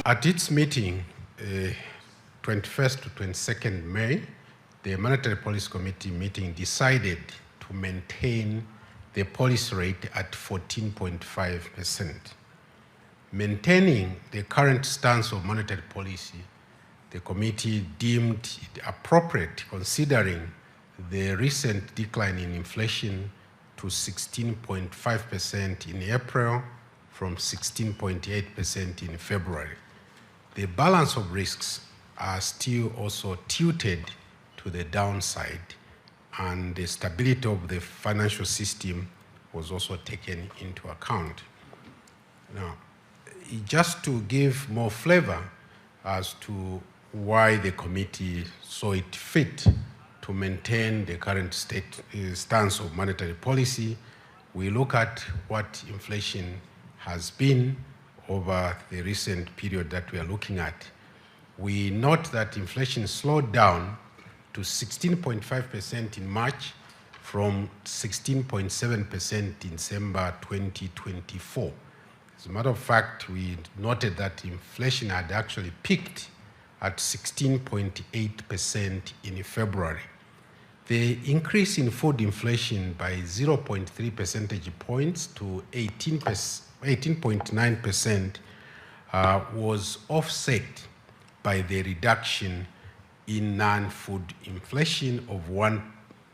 At its meeting, 21st to 22nd May, the Monetary Policy Committee meeting decided to maintain the policy rate at 14.5%. Maintaining the current stance of monetary policy, the committee deemed it appropriate considering the recent decline in inflation to 16.5% in April from 16.8% in February. The balance of risks are still also tilted to the downside, and the stability of the financial system was also taken into account. Now, just to give more flavor as to why the committee saw it fit to maintain the current stance of monetary policy, we look at what inflation has been over the recent period that we are looking at. We note that inflation slowed down to 16.5% in March from 16.7% in December 2024. As a matter of fact, we noted that inflation had actually peaked at 16.8% in February. The increase in food inflation by 0.3 percentage points to 18.9% was offset by the reduction in non-food inflation of 1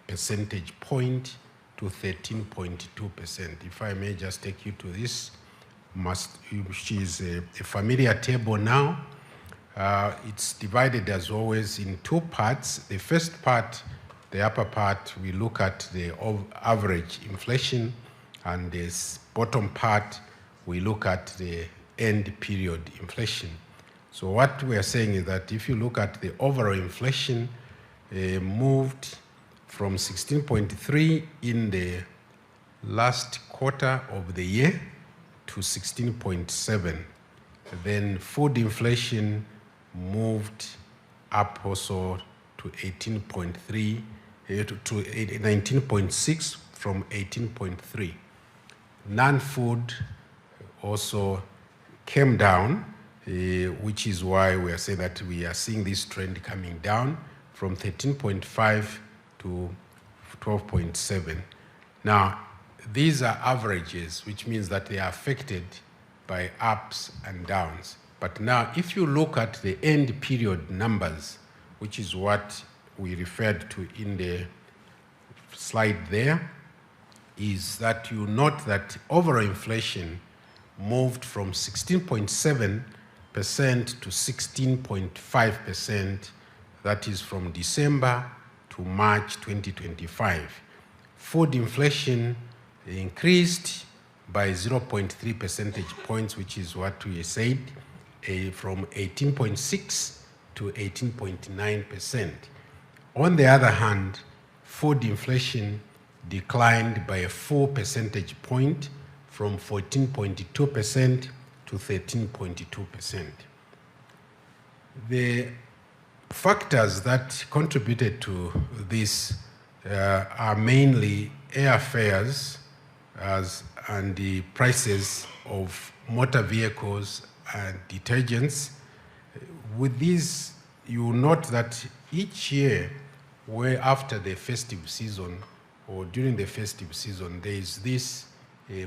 percentage point to 13.2%. If I may just take you to this, which is a familiar table now. It's divided as always in two parts. The first part, the upper part, we look at the average inflation, and this bottom part, we look at the end period inflation. So what we are saying is that if you look at the overall inflation, moved from 16.3 in the last quarter of the year to 16.7. Then food inflation moved up also to 18.3, to 19.6 from 18.3. Non-food also came down, which is why we are saying that we are seeing this trend coming down from 13.5 to 12.7. Now, these are averages, which means that they are affected by ups and downs. But now, if you look at the end period numbers, which is what we referred to in the slide there, is that you note that overall inflation moved from 16.7% to 16.5%, that is from December to March 2025. Food inflation increased by 0.3 percentage points, which is what we said, from 18.6 to 18.9%. On the other hand, food inflation declined by a 4 percentage point from 14.2% to 13.2%. The factors that contributed to this are mainly airfares and the prices of motor vehicles and detergents. With these, you note that each year, where after the festive season or during the festive season, there is this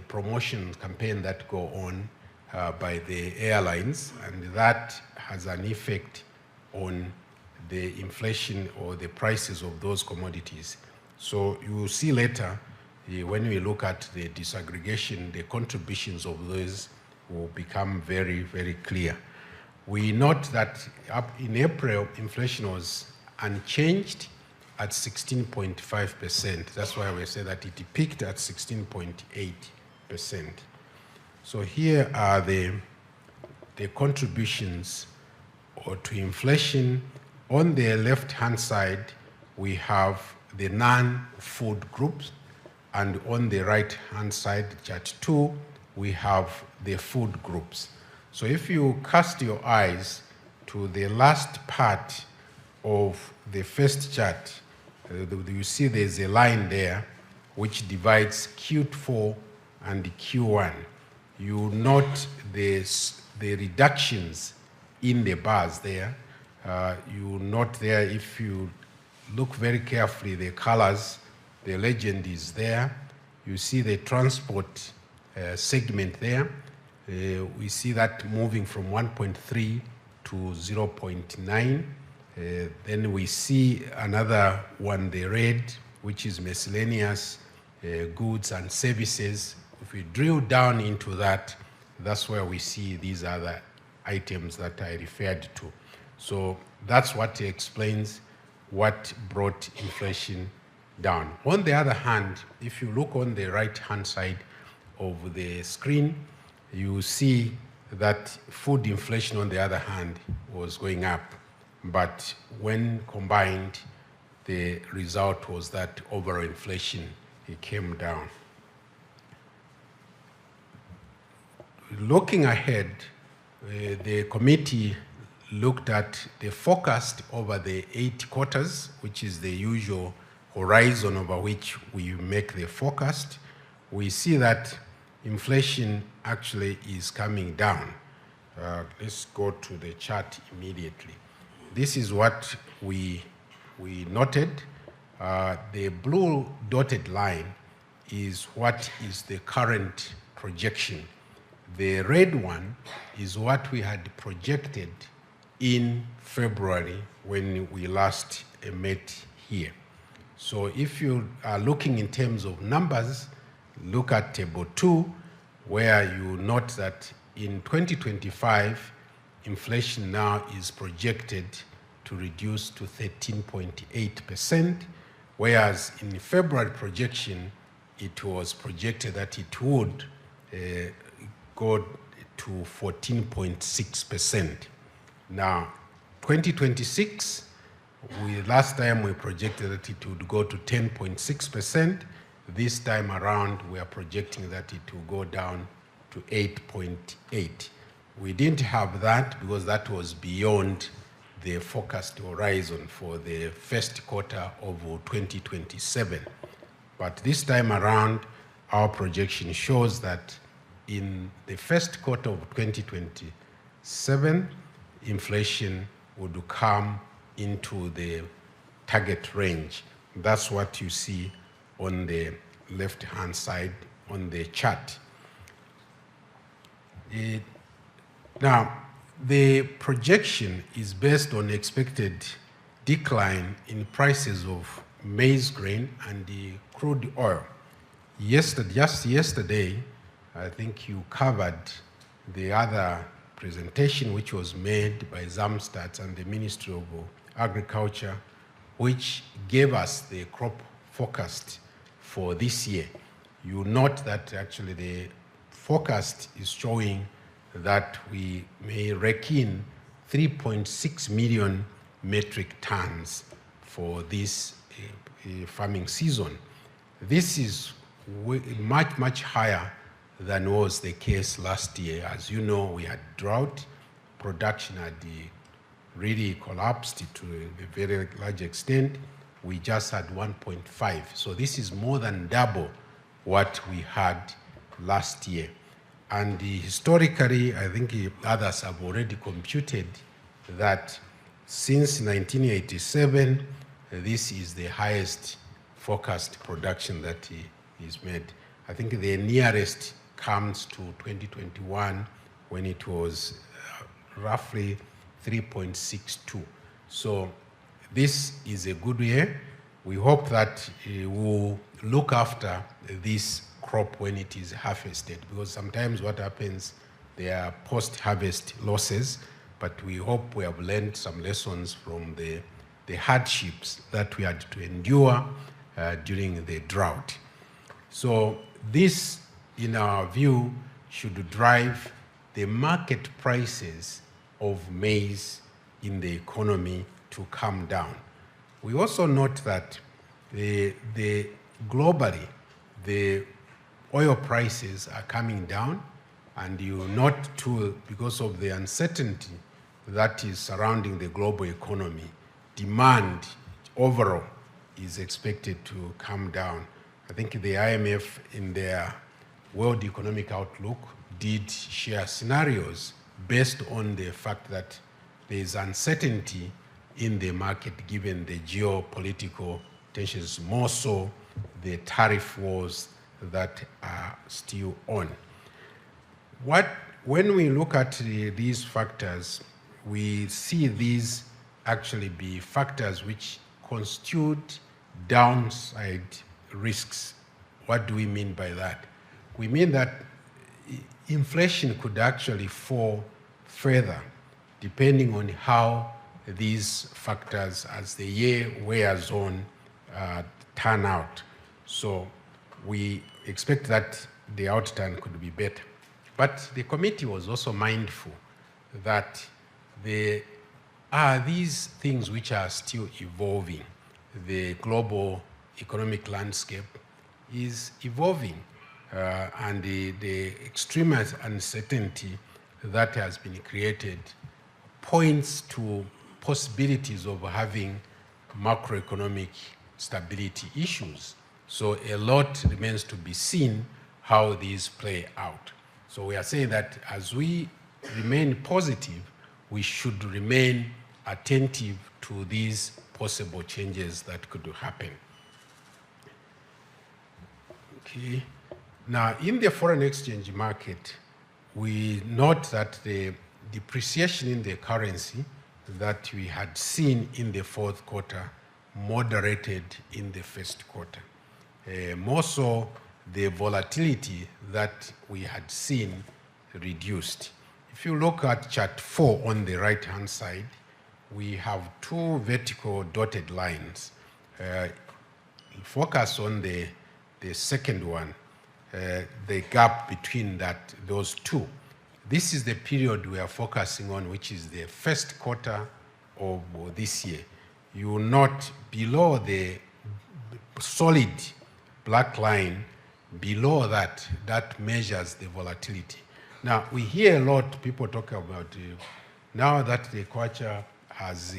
promotion campaign that go on by the airlines, and that has an effect on the inflation or the prices of those commodities. So you will see later, when we look at the disaggregation, the contributions of those will become very, very clear. We note that up in April, inflation was unchanged at 16.5%. That's why we say that it peaked at 16.8%. So here are the contributions to inflation. On the left-hand side, we have the non-food groups, and on the right-hand side, chart 2, we have the food groups. So if you cast your eyes to the last part of the first chart, you see there's a line there which divides Q4 and Q1. You note the reductions in the bars there. You note there, if you look very carefully, the colors, the legend is there. You see the transport segment there. We see that moving from 1.3 to 0.9. Then we see another one, the red, which is miscellaneous goods and services. If we drill down into that, that's where we see these other items that I referred to. So that's what explains what brought inflation down. On the other hand, if you look on the right-hand side of the screen, you see that food inflation, on the other hand, was going up. But when combined, the result was that overall inflation, it came down. Looking ahead, the committee looked at the forecast over the 8 quarters, which is the usual horizon over which we make the forecast. We see that inflation actually is coming down. Let's go to the chart immediately. This is what we noted. The blue dotted line is what is the current projection. The red one is what we had projected in February when we last met here. So if you are looking in terms of numbers, look at table 2, where you note that in 2025, inflation now is projected to reduce to 13.8%, whereas in the February projection, it was projected that it would go to 14.6%. Now, 2026, last time we projected that it would go to 10.6%. This time around, we are projecting that it will go down to 8.8. We didn't have that because that was beyond the forecast horizon for the first quarter of 2027. But this time around, our projection shows that in the first quarter of 2027, inflation would come into the target range. That's what you see on the left-hand side on the chart. Now, the projection is based on expected decline in prices of maize grain and the crude oil. Just yesterday, I think you covered the other presentation which was made by Zamstat and the Ministry of Agriculture, which gave us the crop forecast for this year. You note that actually the forecast is showing that we may rake in 3.6 million metric tons for this farming season. This is much, much higher than was the case last year. As you know, we had drought, production had really collapsed to a very large extent. We just had 1.5. So this is more than double what we had last year. And historically, I think others have already computed that since 1987, this is the highest forecast production that is made. I think the nearest comes to 2021 when it was roughly 3.62. So this is a good year. We hope that we'll look after this crop when it is harvested, because sometimes what happens, there are post-harvest losses, but we hope we have learned some lessons from the hardships that we had to endure during the drought. So this, in our view, should drive the market prices of maize in the economy to come down. We also note that globally, the oil prices are coming down, and you note too, because of the uncertainty that is surrounding the global economy, demand overall is expected to come down. I think the IMF in their World Economic Outlook did share scenarios based on the fact that there's uncertainty in the market given the geopolitical tensions, more so the tariff wars that are still on. When we look at these factors, we see these actually be factors which constitute downside risks. What do we mean by that? We mean that inflation could actually fall further depending on how these factors, as the year wears on, turn out. So we expect that the outturn could be better. But the committee was also mindful that there are these things which are still evolving. The global economic landscape is evolving, and the extreme uncertainty that has been created points to possibilities of having macroeconomic stability issues. So a lot remains to be seen how these play out. So we are saying that as we remain positive, we should remain attentive to these possible changes that could happen. Okay. Now, in the foreign exchange market, we note that the depreciation in the currency that we had seen in the fourth quarter moderated in the first quarter. More so, the volatility that we had seen reduced. If you look at chart 4 on the right-hand side, we have two vertical dotted lines. Focus on the second one, the gap between those two. This is the period we are focusing on, which is the first quarter of this year. You will note below the solid black line, below that measures the volatility. Now, we hear a lot people talk about now that the kwacha has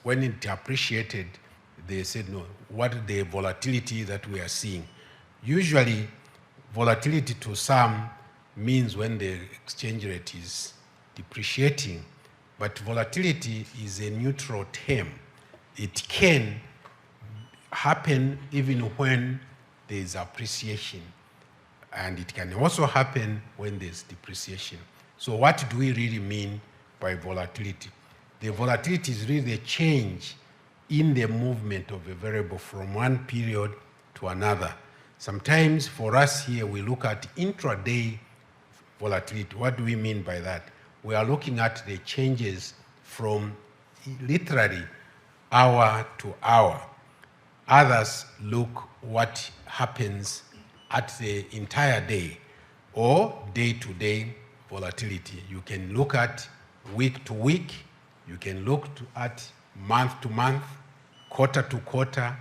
when it appreciated, they said, no, what the volatility that we are seeing. Usually, volatility to some means when the exchange rate is depreciating, but volatility is a neutral term. It can happen even when there is appreciation, and it can also happen when there's depreciation. So what do we really mean by volatility? The volatility is really the change in the movement of a variable from one period to another. Sometimes for us here, we look at intraday volatility. What do we mean by that? We are looking at the changes from literally hour to hour. Others look what happens at the entire day or day-to-day volatility. You can look at week to week, you can look at month to month, quarter to quarter,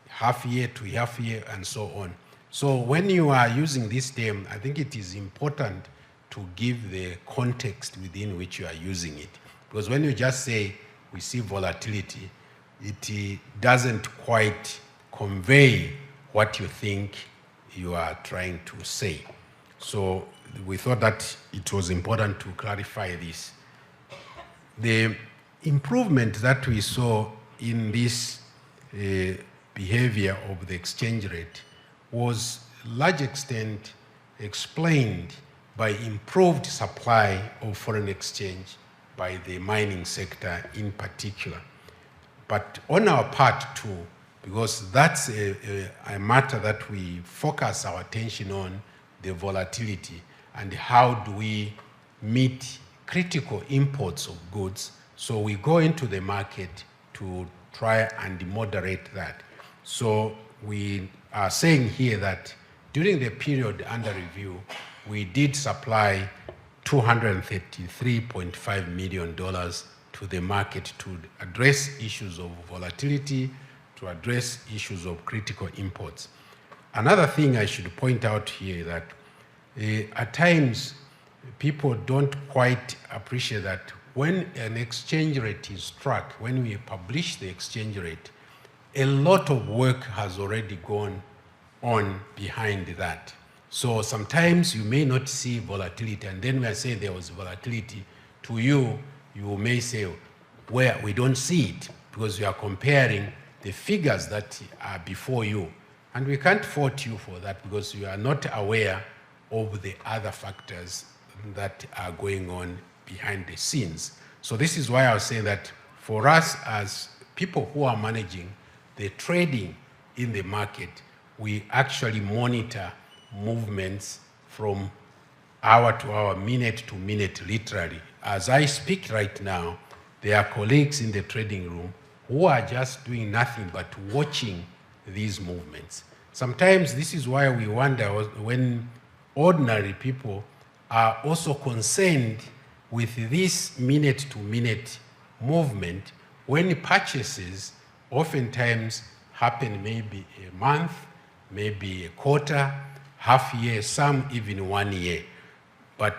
half year to half year, and so on. So when you are using this term, I think it is important to give the context within which you are using it. Because when you just say we see volatility, it doesn't quite convey what you think you are trying to say. So we thought that it was important to clarify this. The improvement that we saw in this behavior of the exchange rate was large extent explained by improved supply of foreign exchange by the mining sector in particular. But on our part too, because that's a matter that we focus our attention on, the volatility and how do we meet critical imports of goods. So we go into the market to try and moderate that. So we are saying here that during the period under review, we did supply $233.5 million to the market to address issues of volatility, to address issues of critical imports. Another thing I should point out here that at times people don't quite appreciate that when an exchange rate is struck, when we publish the exchange rate, a lot of work has already gone on behind that. So sometimes you may not see volatility, and then we are saying there was volatility to you, you may say, where we don't see it, because you are comparing the figures that are before you. And we can't fault you for that, because you are not aware of the other factors that are going on behind the scenes. So this is why I was saying that for us as people who are managing the trading in the market, we actually monitor movements from hour to hour, minute to minute, literally. As I speak right now, there are colleagues in the trading room who are just doing nothing but watching these movements. Sometimes this is why we wonder when ordinary people are also concerned with this minute-to-minute movement, when purchases oftentimes happen maybe a month, maybe a quarter, half year, some even 1 year. But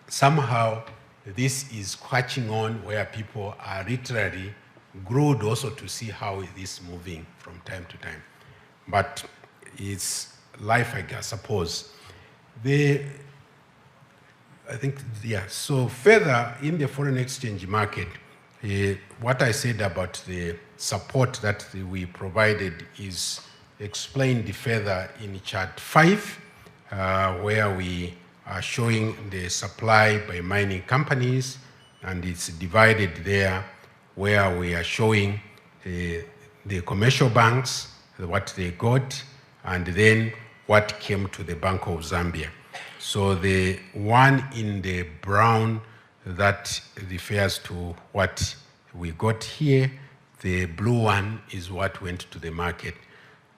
somehow this is catching on where people are literally glued also to see how it is moving from time to time. But it's life, I suppose. So further in the foreign exchange market, what I said about the support that we provided is explained further in chart 5, where we are showing the supply by mining companies, and it's divided there where we are showing the commercial banks, what they got, and then what came to the Bank of Zambia. So the one in the brown, that refers to what we got here. The blue one is what went to the market.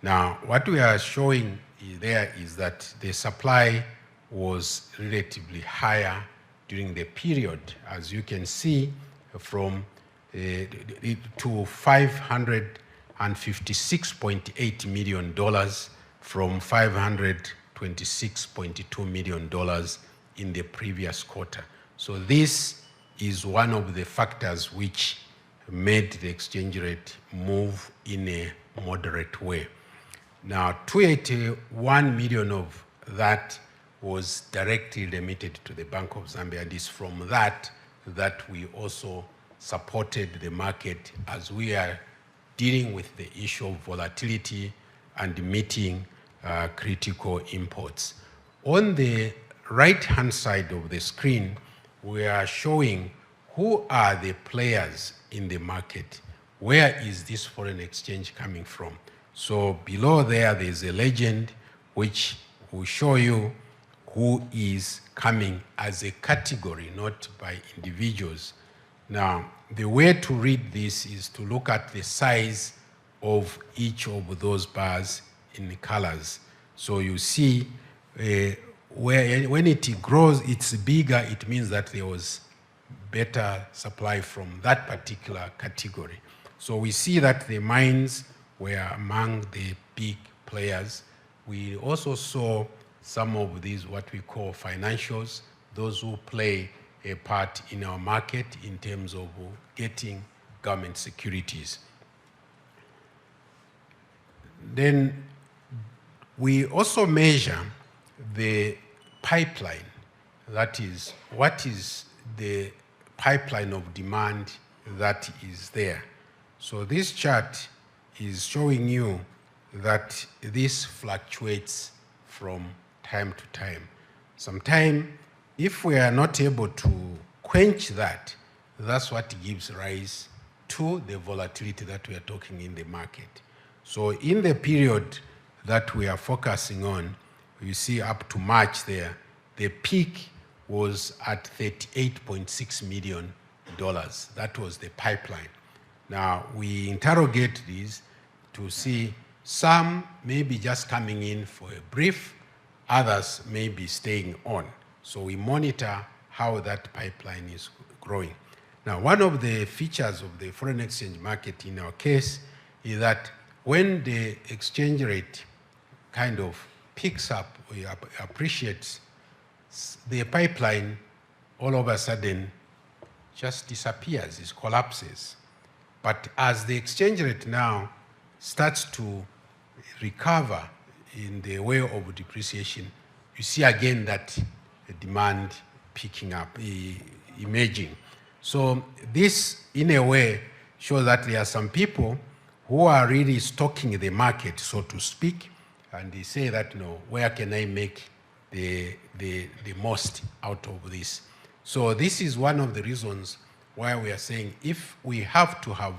Now, what we are showing there is that the supply was relatively higher during the period, as you can see, from to $556.8 million from $526.2 million in the previous quarter. So this is one of the factors which made the exchange rate move in a moderate way. Now, 281 million of that was directly remitted to the Bank of Zambia, and it's from that we also supported the market as we are dealing with the issue of volatility and meeting critical imports. On the right-hand side of the screen, we are showing who are the players in the market. Where is this foreign exchange coming from? So below there's a legend which will show you who is coming as a category, not by individuals. Now, the way to read this is to look at the size of each of those bars in the colors. So you see when it grows, it's bigger, it means that there was better supply from that particular category. So we see that the mines were among the big players. We also saw some of these, what we call financials, those who play a part in our market in terms of getting government securities. Then we also measure the pipeline. That is, what is the pipeline of demand that is there? So this chart is showing you that this fluctuates from time to time. Sometimes, if we are not able to quench that, that's what gives rise to the volatility that we are talking in the market. So in the period that we are focusing on, you see up to March there, the peak was at $38.6 million. That was the pipeline. Now, we interrogate these to see some may be just coming in for a brief, others may be staying on. So we monitor how that pipeline is growing. Now, one of the features of the foreign exchange market in our case is that when the exchange rate kind of picks up or appreciates, the pipeline all of a sudden just disappears, it collapses. But as the exchange rate now starts to recover in the way of depreciation, you see again that the demand picking up, emerging. So this, in a way, shows that there are some people who are really stocking the market, so to speak, and they say that, no, where can I make the most out of this? So this is one of the reasons why we are saying if we have to have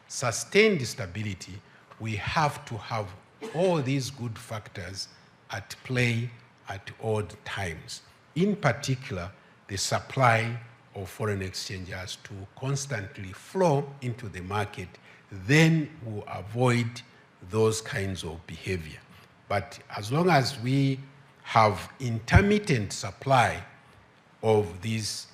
sustained stability, we have to have all these good factors at play at all times. In particular, the supply of foreign exchange has to constantly flow into the market, then we'll avoid those kinds of behavior. But as long as we have intermittent supply of this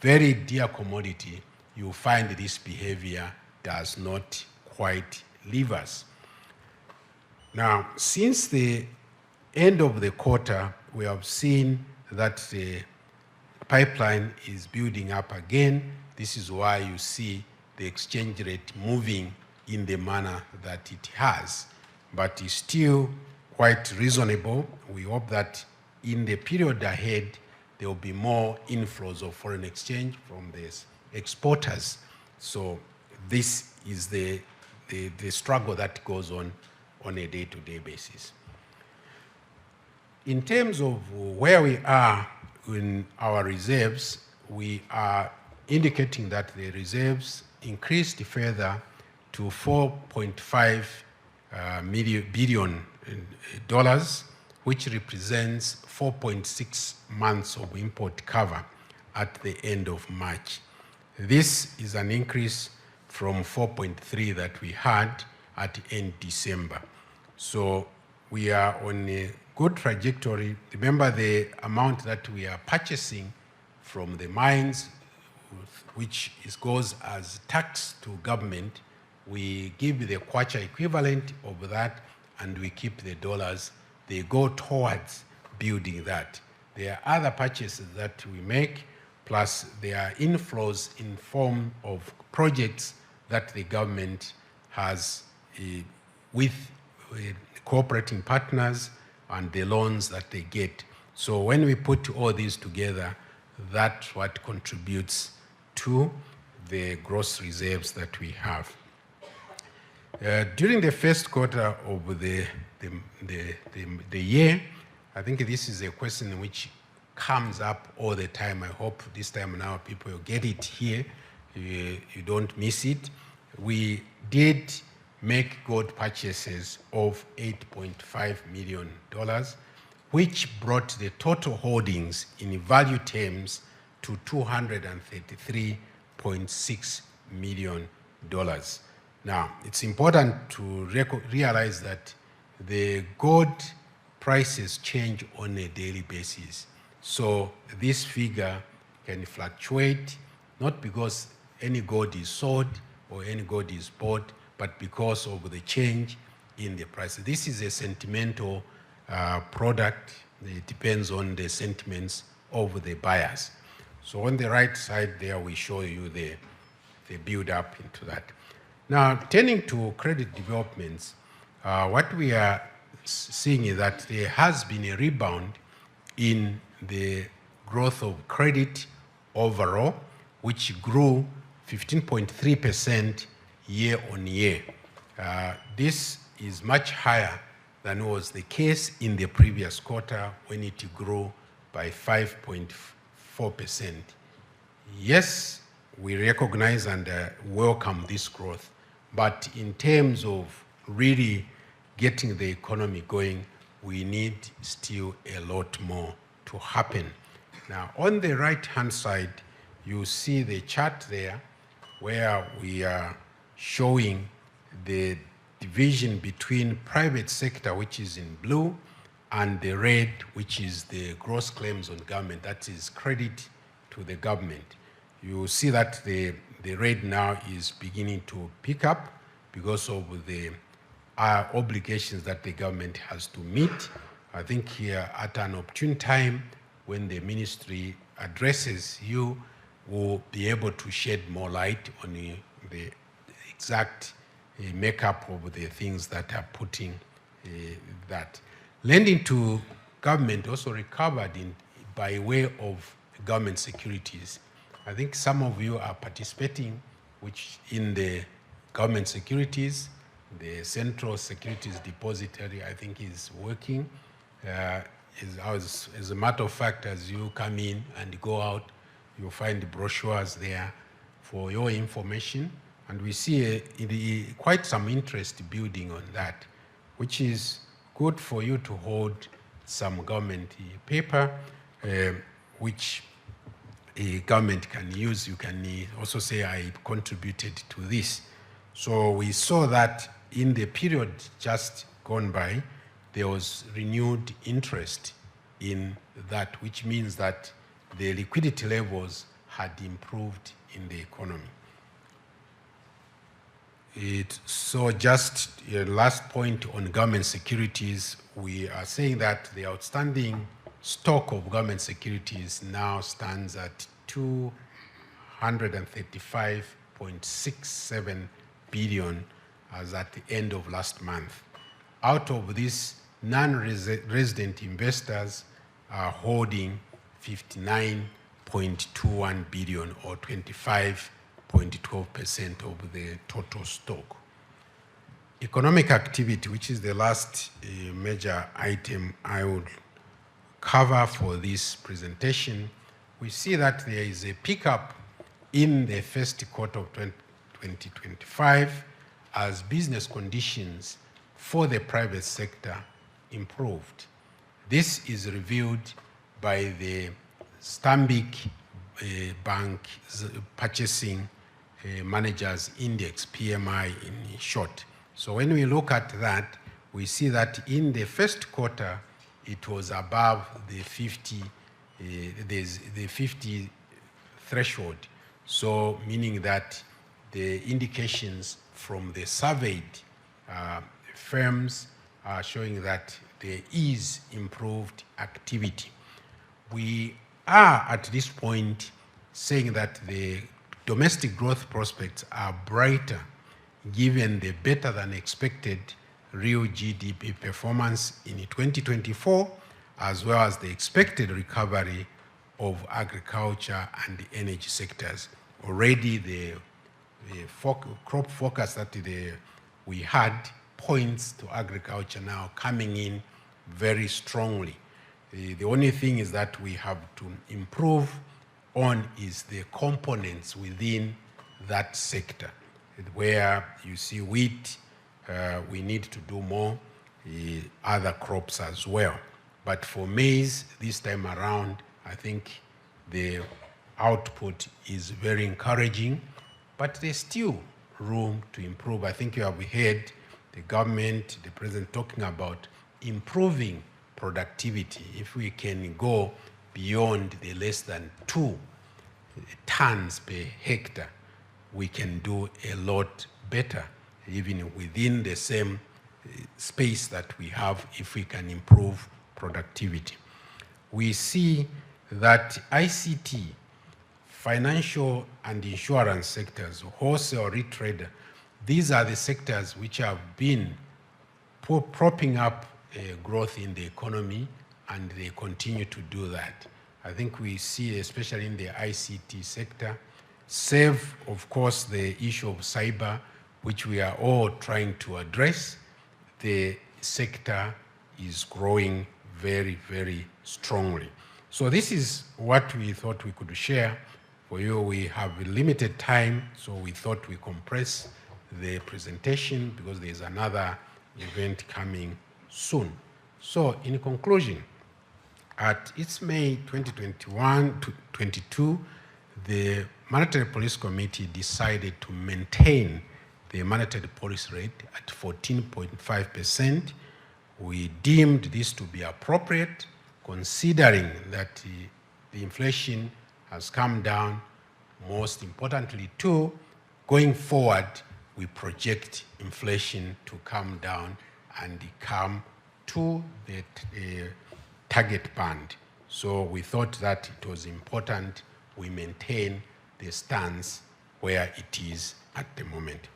very dear commodity, you'll find this behavior does not quite leave us. Now, since the end of the quarter, we have seen that the pipeline is building up again. This is why you see the exchange rate moving in the manner that it has, but it's still quite reasonable. We hope that in the period ahead, there will be more inflows of foreign exchange from the exporters. So this is the struggle that goes on a day-to-day basis. In terms of where we are in our reserves, we are indicating that the reserves increased further to $4.5 billion, which represents 4.6 months of import cover at the end of March. This is an increase from 4.3 that we had at end December. So we are on a good trajectory. Remember the amount that we are purchasing from the mines, which goes as tax to government. We give the kwacha equivalent of that, and we keep the dollars. They go towards building that. There are other purchases that we make, plus there are inflows in form of projects that the government has with cooperating partners and the loans that they get. So when we put all these together, that's what contributes to the gross reserves that we have. During the first quarter of the year, I think this is a question which comes up all the time. I hope this time now people will get it here. You don't miss it. We did make gold purchases of $8.5 million, which brought the total holdings in value terms to $233.6 million. Now, it's important to realize that the gold prices change on a daily basis. So this figure can fluctuate, not because any gold is sold or any gold is bought, but because of the change in the price. This is a sentimental product. It depends on the sentiments of the buyers. So on the right side there, we show you the build up into that. Now, turning to credit developments, what we are seeing is that there has been a rebound in the growth of credit overall, which grew 15.3% year on year. This is much higher than was the case in the previous quarter when it grew by 5.4%. Yes, we recognize and welcome this growth, but in terms of really getting the economy going, we need still a lot more to happen. Now, on the right-hand side, you see the chart there where we are showing the division between private sector, which is in blue, and the red, which is the gross claims on government, that is credit to the government. You see that the red now is beginning to pick up because of the obligations that the government has to meet. I think here at an opportune time when the ministry addresses you, will be able to shed more light on the exact makeup of the things that are putting that. Lending to government also recovered by way of government securities. I think some of you are participating, which in the government securities, the Central Securities Depository, I think, is working. As a matter of fact, as you come in and go out, you'll find brochures there for your information. And we see quite some interest building on that, which is good for you to hold some government paper, which a government can use. You can also say, I contributed to this. So we saw that in the period just gone by, there was renewed interest in that, which means that the liquidity levels had improved in the economy. So just a last point on government securities, we are saying that the outstanding stock of government securities now stands at 235.67 billion as at the end of last month. Out of this, non-resident investors are holding 59.21 billion, or 25.12% of the total stock. Economic activity, which is the last major item I would cover for this presentation, we see that there is a pickup in the first quarter of 2025 as business conditions for the private sector improved. This is revealed by the Stanbic Bank Purchasing Managers Index, PMI in short. So when we look at that, we see that in the first quarter, it was above the 50 threshold. So meaning that the indications from the surveyed firms are showing that there is improved activity. We are at this point saying that the domestic growth prospects are brighter given the better than expected real GDP performance in 2024, as well as the expected recovery of agriculture and the energy sectors. Already the crop forecast that we had points to agriculture now coming in very strongly. The only thing is that we have to improve on is the components within that sector, where you see wheat, we need to do more, other crops as well. But for maize, this time around, I think the output is very encouraging, but there's still room to improve. I think you have heard the government, the president talking about improving productivity. If we can go beyond the less than 2 tons per hectare, we can do a lot better, even within the same space that we have, if we can improve productivity. We see that ICT, financial and insurance sectors, wholesale retail, these are the sectors which have been propping up growth in the economy, and they continue to do that. I think we see, especially in the ICT sector, save, of course, the issue of cyber, which we are all trying to address. The sector is growing very, very strongly. So this is what we thought we could share for you. We have limited time, so we thought we compress the presentation because there's another event coming soon. So in conclusion, at its May 2021-22, the Monetary Policy Committee decided to maintain the monetary policy rate at 14.5%. We deemed this to be appropriate, considering that the inflation has come down. Most importantly, too, going forward, we project inflation to come down and come to the target band. So we thought that it was important we maintain the stance where it is at the moment.